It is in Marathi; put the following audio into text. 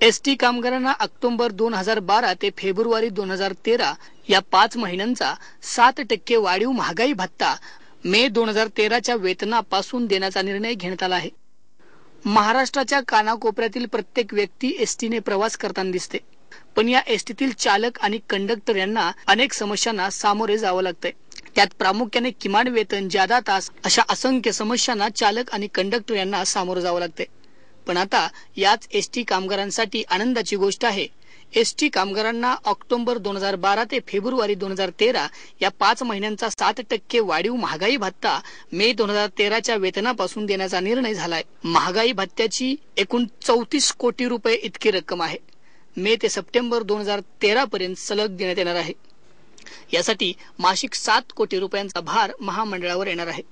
एसटी कामगारांना ऑक्टोबर 2012 ते फेब्रुवारी 2013 या 5 महिन्यांचा 7% वाढीव महागाई भत्ता मे 2013च्या वेतनापासून देण्याचा निर्णय घेण्यात आला आहे। महाराष्ट्राच्या कानाकोपऱ्यातील प्रत्येक व्यक्ती एसटीने प्रवास करताना दिसते, पण या एसटीतील चालक आणि कंडक्टर यांना अनेक समस्यांना सामोरे जावं लागतंय। त्यात प्रामुख्याने किमान वेतन, जादा तास अशा असंख्य समस्यांना चालक आणि कंडक्टर यांना सामोरं जावं लागतंय। पण आता याच एसटी कामगारांसाठी आनंदाची गोष्ट आहे। एसटी कामगारांना ऑक्टोबर 2012 ते फेब्रुवारी 2013 या 5 महिन्यांचा 7% वाढीव महागाई भत्ता मे 2013च्या वेतनापासून देण्याचा निर्णय झालाय। महागाई भत्त्याची एकूण 34 कोटी रुपये इतकी रक्कम आहे। मे ते सप्टेंबर 2013 पर्यंत सलग देण्यात येणार आहे। यासाठी मासिक 7 कोटी रुपयांचा भार महामंडळावर येणार आहे।